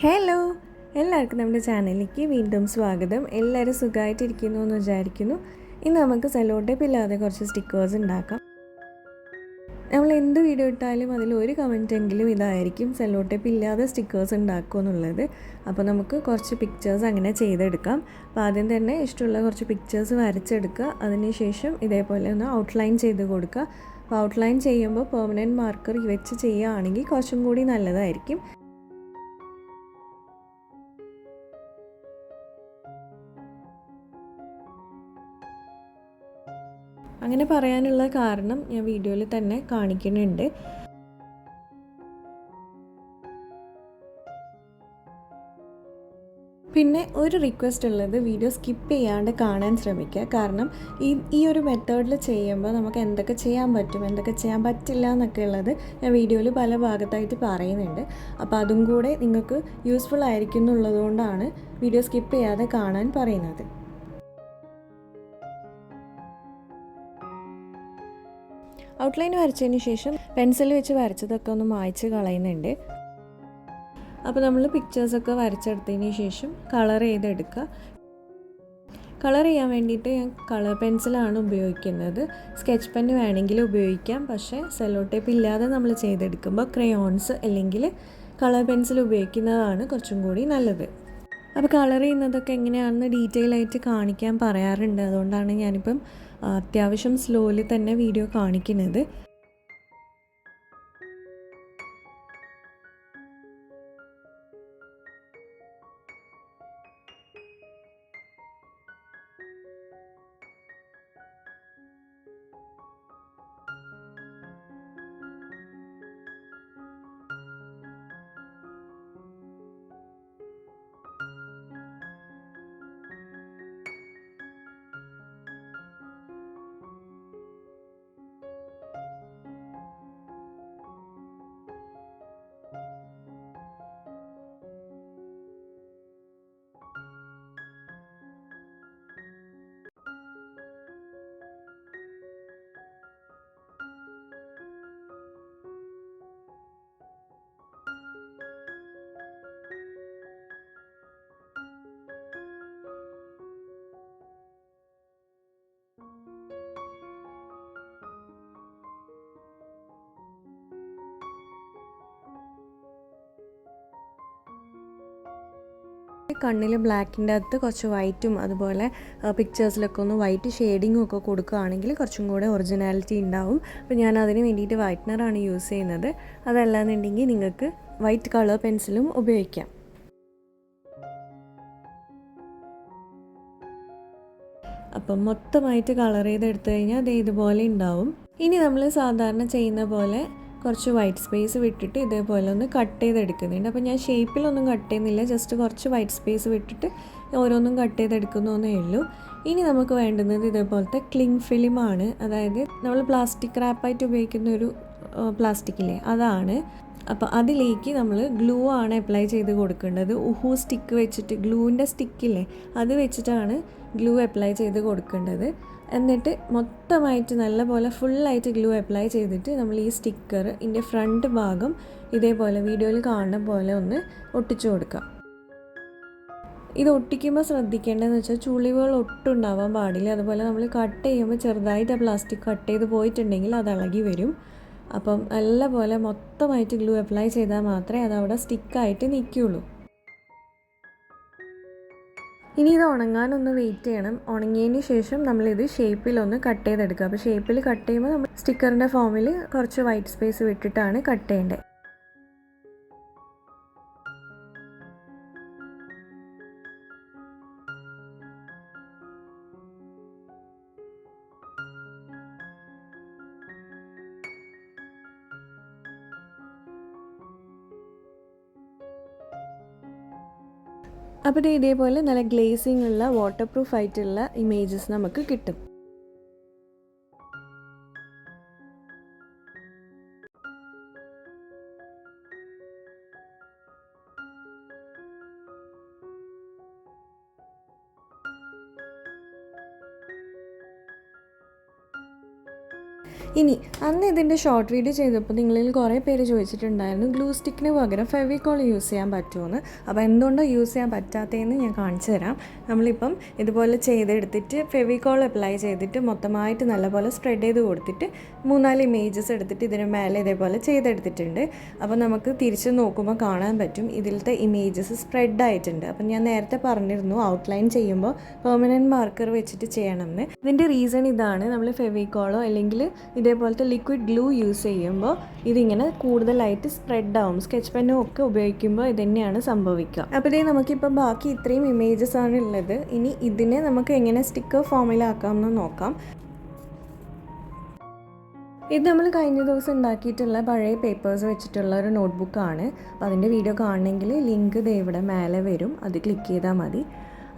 Hello, എല്ലാവർക്കും നമ്മുടെ ചാനലിലേക്ക് വീണ്ടും സ്വാഗതം. എല്ലാവരും സുഖമായിട്ടിരിക്കുന്നു എന്ന് വിചാരിക്കുന്നു. ഇന്ന് നമുക്ക് സെല്ലോ ടേപ്പ് ഇല്ലാതെ കുറച്ച് സ്റ്റിക്കേഴ്സ് ഉണ്ടാക്കാം. നമ്മൾ എന്ത് വീഡിയോ ഇട്ടാലും അതിൽ ഒരു കമൻറ്റെങ്കിലും ഇതായിരിക്കും, സെല്ലോ ടേപ്പ് ഇല്ലാതെ സ്റ്റിക്കേഴ്സ് ഉണ്ടാക്കുക എന്നുള്ളത്. അപ്പോൾ നമുക്ക് കുറച്ച് പിക്ചേഴ്സ് അങ്ങനെ ചെയ്തെടുക്കാം. അപ്പോൾ ആദ്യം തന്നെ ഇഷ്ടമുള്ള കുറച്ച് പിക്ചേഴ്സ് വരച്ചെടുക്കുക. അതിനുശേഷം ഇതേപോലെ ഒന്ന് ഔട്ട്ലൈൻ ചെയ്ത് കൊടുക്കുക. അപ്പോൾ ഔട്ട്ലൈൻ ചെയ്യുമ്പോൾ പെർമനൻറ്റ് മാർക്കർ വെച്ച് ചെയ്യുകയാണെങ്കിൽ കുറച്ചും കൂടി നല്ലതായിരിക്കും. അങ്ങനെ പറയാനുള്ള കാരണം ഞാൻ വീഡിയോയിൽ തന്നെ കാണിക്കുന്നുണ്ട്. പിന്നെ ഒരു റിക്വസ്റ്റ് ഉള്ളത്, വീഡിയോ സ്കിപ്പ് ചെയ്യാണ്ട് കാണാൻ ശ്രമിക്കുക. കാരണം ഈ ഒരു മെത്തേഡിൽ ചെയ്യുമ്പോൾ നമുക്ക് എന്തൊക്കെ ചെയ്യാൻ പറ്റും, എന്തൊക്കെ ചെയ്യാൻ പറ്റില്ല എന്നൊക്കെ ഉള്ളത് ഞാൻ വീഡിയോയിൽ പല ഭാഗത്തായിട്ട് പറയുന്നുണ്ട്. അപ്പോൾ അതും കൂടെ നിങ്ങൾക്ക് യൂസ്ഫുൾ ആയിരിക്കും എന്നുള്ളതുകൊണ്ടാണ് വീഡിയോ സ്കിപ്പ് ചെയ്യാതെ കാണാൻ പറയുന്നത്. ഔട്ട്ലൈൻ വരച്ചതിന് ശേഷം പെൻസിൽ വെച്ച് വരച്ചതൊക്കെ ഒന്ന് മായ്ച്ച് കളയുന്നുണ്ട്. അപ്പോൾ നമ്മൾ പിക്ചേഴ്സൊക്കെ വരച്ചെടുത്തതിന് ശേഷം കളർ ചെയ്തെടുക്കുക. കളർ ചെയ്യാൻ വേണ്ടിയിട്ട് ഞാൻ കളർ പെൻസിലാണ് ഉപയോഗിക്കുന്നത്. സ്കെച്ച് പെൻ വേണമെങ്കിൽ ഉപയോഗിക്കാം, പക്ഷേ സെല്ലോ ടേപ്പ് ഇല്ലാതെ നമ്മൾ ചെയ്തെടുക്കുമ്പോൾ ക്രയോൺസ് അല്ലെങ്കിൽ കളർ പെൻസിൽ ഉപയോഗിക്കുന്നതാണ് കുറച്ചും കൂടി നല്ലത്. അപ്പോൾ കളർ ചെയ്യുന്നതൊക്കെ എങ്ങനെയാണെന്ന് ഡീറ്റെയിൽ ആയിട്ട് കാണിക്കാൻ പറയാറുണ്ട്. അതുകൊണ്ടാണ് ഞാനിപ്പം അത്യാവശ്യം സ്ലോയിൽ തന്നെ വീഡിയോ കാണിക്കുന്നത്. കണ്ണിൽ ബ്ലാക്കിൻ്റെ അകത്ത് കുറച്ച് വൈറ്റും അതുപോലെ പിക്ചേഴ്സിലൊക്കെ ഒന്ന് വൈറ്റ് ഷെയ്ഡിങ്ങും ഒക്കെ കൊടുക്കുകയാണെങ്കിൽ കുറച്ചും കൂടെ ഒറിജിനാലിറ്റി ഉണ്ടാവും. അപ്പോൾ ഞാൻ അതിന് വേണ്ടിയിട്ട് വൈറ്റ്നറാണ് യൂസ് ചെയ്യുന്നത്. അതല്ലാന്നുണ്ടെങ്കിൽ നിങ്ങൾക്ക് വൈറ്റ് കളർ പെൻസിലും ഉപയോഗിക്കാം. അപ്പം മൊത്തമായിട്ട് കളർ ചെയ്തെടുത്തു കഴിഞ്ഞാൽ അത് ഇതുപോലെ ഉണ്ടാവും. ഇനി നമ്മൾ സാധാരണ ചെയ്യുന്ന പോലെ കുറച്ച് വൈറ്റ് സ്പേസ് വിട്ടിട്ട് ഇതേപോലെ ഒന്ന് കട്ട് ചെയ്തെടുക്കുന്നുണ്ട്. അപ്പോൾ ഞാൻ ഷേപ്പിലൊന്നും കട്ട് ചെയ്യുന്നില്ല, ജസ്റ്റ് കുറച്ച് വൈറ്റ് സ്പേസ് വിട്ടിട്ട് ഓരോന്നും കട്ട് ചെയ്തെടുക്കുന്നേ ഉള്ളൂ. ഇനി നമുക്ക് വേണ്ടുന്നത് ഇതേപോലത്തെ ക്ലിങ് ഫിലിമാണ്. അതായത് നമ്മൾ പ്ലാസ്റ്റിക് റാപ്പായിട്ട് ഉപയോഗിക്കുന്ന ഒരു പ്ലാസ്റ്റിക്കില്ലേ, അതാണ്. അപ്പോൾ അതിലേക്ക് നമ്മൾ ഗ്ലൂ ആണ് അപ്ലൈ ചെയ്ത് കൊടുക്കേണ്ടത്. ഉഹു സ്റ്റിക്ക് വെച്ചിട്ട്, ഗ്ലൂവിൻ്റെ സ്റ്റിക്കില്ലേ, അത് വെച്ചിട്ടാണ് ഗ്ലൂ അപ്ലൈ ചെയ്ത് കൊടുക്കേണ്ടത്. എന്നിട്ട് മൊത്തമായിട്ട് നല്ലപോലെ ഫുള്ളായിട്ട് ഗ്ലൂ അപ്ലൈ ചെയ്തിട്ട് നമ്മൾ ഈ സ്റ്റിക്കർ ഇതിൻ്റെ ഫ്രണ്ട് ഭാഗം ഇതേപോലെ വീഡിയോയിൽ കാണുന്ന പോലെ ഒന്ന് ഒട്ടിച്ചു കൊടുക്കാം. ഇത് ഒട്ടിക്കുമ്പോൾ ശ്രദ്ധിക്കേണ്ടതെന്ന് വെച്ചാൽ ചുളിവുകൾ ഒട്ടും ഉണ്ടാവാൻ പാടില്ല. അതുപോലെ നമ്മൾ കട്ട് ചെയ്യുമ്പോൾ ചെറുതായിട്ട് ആ പ്ലാസ്റ്റിക് കട്ട് ചെയ്ത് പോയിട്ടുണ്ടെങ്കിൽ അത് ഇളകി വരും. അപ്പം നല്ലപോലെ മൊത്തമായിട്ട് ഗ്ലൂ അപ്ലൈ ചെയ്താൽ മാത്രമേ അതവിടെ സ്റ്റിക്കായിട്ട് നിൽക്കുകയുള്ളൂ. ഇനി ഇത് ഉണങ്ങാനൊന്ന് വെയിറ്റ് ചെയ്യണം. ഉണങ്ങിയതിന് ശേഷം നമ്മളിത് ഷേപ്പിലൊന്ന് കട്ട് ചെയ്തെടുക്കുക. അപ്പോൾ ഷേപ്പിൽ കട്ട് ചെയ്യുമ്പോൾ നമ്മൾ സ്റ്റിക്കറിൻ്റെ ഫോമിൽ കുറച്ച് വൈറ്റ് സ്പേസ് വിട്ടിട്ടാണ് കട്ട് ചെയ്യേണ്ടത്. അപ്പോൾ ഇതേപോലെ നല്ല ഗ്ലേസിംഗ് ഉള്ള വാട്ടർ പ്രൂഫ് ആയിട്ടുള്ള ഇമേജസ് നമുക്ക് കിട്ടും. ഇനി അന്ന് ഇതിൻ്റെ ഷോർട്ട് വീഡിയോ ചെയ്തപ്പോൾ നിങ്ങളിൽ കുറേ പേര് ചോദിച്ചിട്ടുണ്ടായിരുന്നു ഗ്ലൂ സ്റ്റിക്കിന് പകരം ഫെവിക്കോൾ യൂസ് ചെയ്യാൻ പറ്റുമെന്ന്. അപ്പോൾ എന്തുകൊണ്ടോ യൂസ് ചെയ്യാൻ പറ്റാത്തതെന്ന് ഞാൻ കാണിച്ചു തരാം. നമ്മളിപ്പം ഇതുപോലെ ചെയ്തെടുത്തിട്ട് ഫെവിക്കോൾ അപ്ലൈ ചെയ്തിട്ട് മൊത്തമായിട്ട് നല്ലപോലെ സ്പ്രെഡ് ചെയ്ത് കൊടുത്തിട്ട് 3-4 ഇമേജസ് എടുത്തിട്ട് ഇതിന് മേലെ ഇതേപോലെ ചെയ്തെടുത്തിട്ടുണ്ട്. അപ്പോൾ നമുക്ക് തിരിച്ച് നോക്കുമ്പോൾ കാണാൻ പറ്റും ഇതിലത്തെ ഇമേജസ് സ്പ്രെഡ് ആയിട്ടുണ്ട്. അപ്പം ഞാൻ നേരത്തെ പറഞ്ഞിരുന്നു ഔട്ട്ലൈൻ ചെയ്യുമ്പോൾ പെർമനൻറ്റ് മാർക്കർ വെച്ചിട്ട് ചെയ്യണമെന്ന്. ഇതിൻ്റെ റീസൺ ഇതാണ്. നമ്മൾ ഫെവിക്കോളോ അല്ലെങ്കിൽ ഇതേപോലത്തെ ലിക്വിഡ് ഗ്ലൂ യൂസ് ചെയ്യുമ്പോൾ ഇതിങ്ങനെ കൂടുതലായിട്ട് സ്പ്രെഡ് ആവും. സ്കെച്ച് പെന്നും ഒക്കെ ഉപയോഗിക്കുമ്പോൾ ഇത് തന്നെയാണ് സംഭവിക്കുക. അപ്പോൾ ഇതേ നമുക്കിപ്പോൾ ബാക്കി ഇത്രയും ഇമേജസ് ആണ് ഉള്ളത്. ഇനി ഇതിനെ നമുക്ക് എങ്ങനെ സ്റ്റിക്കർ ഫോമിലാക്കാമെന്ന് നോക്കാം. ഇത് നമ്മൾ കഴിഞ്ഞ ദിവസം ഉണ്ടാക്കിയിട്ടുള്ള പഴയ പേപ്പേഴ്സ് വെച്ചിട്ടുള്ള ഒരു നോട്ട്ബുക്കാണ്. അപ്പോൾ അതിൻ്റെ വീഡിയോ കാണണമെങ്കിൽ ലിങ്ക് ദേ ഇവിടെ മേലെ വരും, അത് ക്ലിക്ക് ചെയ്താൽ മതി.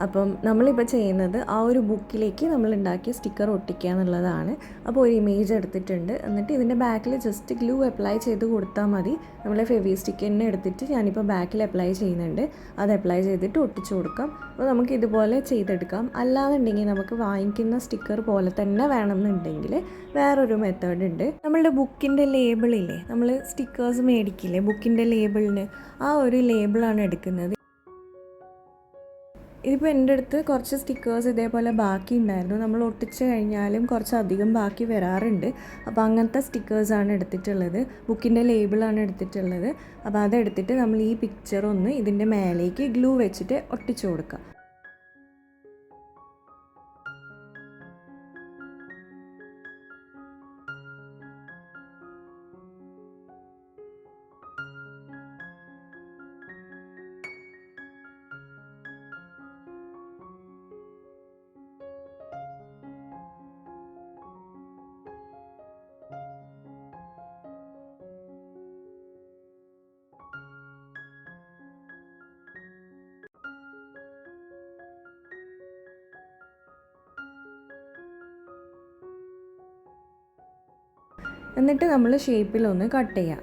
അപ്പം നമ്മളിപ്പോൾ ചെയ്യുന്നത് ആ ഒരു ബുക്കിലേക്ക് നമ്മൾ ഉണ്ടാക്കിയ സ്റ്റിക്കർ ഒട്ടിക്കുക എന്നുള്ളതാണ്. അപ്പോൾ ഒരു ഇമേജ് എടുത്തിട്ടുണ്ട്, എന്നിട്ട് ഇതിൻ്റെ ബാക്കിൽ ജസ്റ്റ് ഗ്ലൂ അപ്ലൈ ചെയ്ത് കൊടുത്താൽ മതി. നമ്മൾ ഫെവി സ്റ്റിക്കറിനെ എടുത്തിട്ട് ഞാനിപ്പോൾ ബാക്കിൽ അപ്ലൈ ചെയ്യുന്നുണ്ട്, അത് അപ്ലൈ ചെയ്തിട്ട് ഒട്ടിച്ചു കൊടുക്കാം. അപ്പോൾ നമുക്ക് ഇതുപോലെ ചെയ്തെടുക്കാം. അല്ലാന്നുണ്ടെങ്കിൽ നമുക്ക് വാങ്ങിക്കുന്ന സ്റ്റിക്കർ പോലെ തന്നെ വേണമെന്നുണ്ടെങ്കിൽ വേറൊരു മെത്തേഡ് ഉണ്ട്. നമ്മളുടെ ബുക്കിൻ്റെ ലേബിളില്ലേ, നമ്മൾ സ്റ്റിക്കേഴ്സ് മേടിക്കില്ലേ ബുക്കിൻ്റെ ലേബിളിന്, ആ ഒരു ലേബിളാണ് എടുക്കുന്നത്. ഇതിപ്പോൾ എൻ്റെ അടുത്ത് കുറച്ച് സ്റ്റിക്കേഴ്സ് ഇതേപോലെ ബാക്കി ഉണ്ടായിരുന്നു. നമ്മൾ ഒട്ടിച്ച് കഴിഞ്ഞാലും കുറച്ചധികം ബാക്കി വരാറുണ്ട്. അപ്പോൾ അങ്ങനത്തെ സ്റ്റിക്കേഴ്സാണ് എടുത്തിട്ടുള്ളത്, ബുക്കിൻ്റെ ലേബിളാണ് എടുത്തിട്ടുള്ളത്. അപ്പോൾ അതെടുത്തിട്ട് നമ്മൾ ഈ പിക്ചർ ഒന്ന് ഇതിൻ്റെ മേലേക്ക് ഗ്ലൂ വെച്ചിട്ട് ഒട്ടിച്ചു കൊടുക്കുക. എന്നിട്ട് നമ്മൾ ഷേപ്പിലൊന്ന് കട്ട് ചെയ്യാം.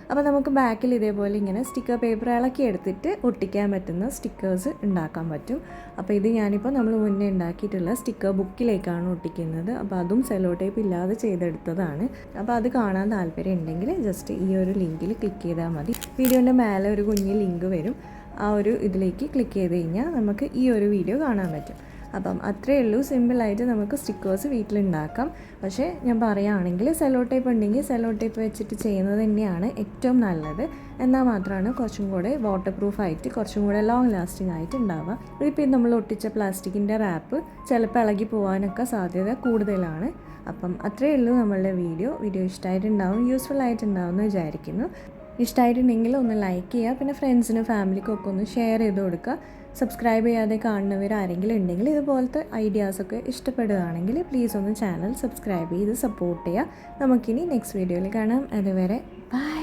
അപ്പോൾ നമുക്ക് ബാക്കിൽ ഇതേപോലെ ഇങ്ങനെ സ്റ്റിക്കർ പേപ്പർ ഇളക്കി എടുത്തിട്ട് ഒട്ടിക്കാൻ പറ്റുന്ന സ്റ്റിക്കേഴ്സ് ഉണ്ടാക്കാൻ പറ്റും. അപ്പോൾ ഇത് ഞാനിപ്പോൾ നമ്മൾ മുന്നേ ഉണ്ടാക്കിയിട്ടുള്ള സ്റ്റിക്കർ ബുക്കിലേക്കാണ് ഒട്ടിക്കുന്നത്. അപ്പോൾ അതും സെല്ലോ ടേപ്പ് ഇല്ലാതെ ചെയ്തെടുത്തതാണ്. അപ്പോൾ അത് കാണാൻ താല്പര്യം ഉണ്ടെങ്കിൽ ജസ്റ്റ് ഈ ഒരു ലിങ്കിൽ ക്ലിക്ക് ചെയ്താൽ മതി. വീഡിയോൻ്റെ മേലെ ഒരു കുഞ്ഞ് ലിങ്ക് വരും, ആ ഒരു ഇതിലേക്ക് ക്ലിക്ക് ചെയ്ത് കഴിഞ്ഞാൽ നമുക്ക് ഈ ഒരു വീഡിയോ കാണാൻ പറ്റും. അപ്പം അത്രയേ ഉള്ളൂ, സിമ്പിളായിട്ട് നമുക്ക് സ്റ്റിക്കേഴ്സ് വീട്ടിലുണ്ടാക്കാം. പക്ഷേ ഞാൻ പറയുകയാണെങ്കിൽ സെല്ലോ ടേപ്പ് ഉണ്ടെങ്കിൽ സെല്ലോ ടേപ്പ് വെച്ചിട്ട് ചെയ്യുന്നത് തന്നെയാണ് ഏറ്റവും നല്ലത്. എന്നാൽ മാത്രമാണ് കുറച്ചും കൂടെ വാട്ടർ പ്രൂഫായിട്ട് കുറച്ചും കൂടെ ലോങ് ലാസ്റ്റിംഗ് ആയിട്ട് ഉണ്ടാവുക. ഇതിപ്പോൾ നമ്മൾ ഒട്ടിച്ച പ്ലാസ്റ്റിക്കിൻ്റെ റാപ്പ് ചിലപ്പോൾ ഇളകി പോകാനൊക്കെ സാധ്യത കൂടുതലാണ്. അപ്പം അത്രയേ ഉള്ളൂ നമ്മളുടെ വീഡിയോ ഇഷ്ടമായിട്ടുണ്ടാവും, യൂസ്ഫുൾ ആയിട്ടുണ്ടാവും എന്ന് വിചാരിക്കുന്നു. ഇഷ്ടമായിട്ടുണ്ടെങ്കിൽ ഒന്ന് ലൈക്ക് ചെയ്യുക, പിന്നെ ഫ്രണ്ട്സിനും ഫാമിലിക്കും ഒക്കെ ഒന്ന് ഷെയർ ചെയ്ത് കൊടുക്കുക. സബ്സ്ക്രൈബ് ചെയ്യാതെ കാണുന്നവർ ആരെങ്കിലും ഉണ്ടെങ്കിൽ ഇതുപോലത്തെ ഐഡിയാസൊക്കെ ഇഷ്ടപ്പെടുകയാണെങ്കിൽ പ്ലീസ് ഒന്ന് ചാനൽ സബ്സ്ക്രൈബ് ചെയ്ത് സപ്പോർട്ട് ചെയ്യുക. നമുക്കിനി നെക്സ്റ്റ് വീഡിയോയിൽ കാണാം. അതുവരെ ബൈ.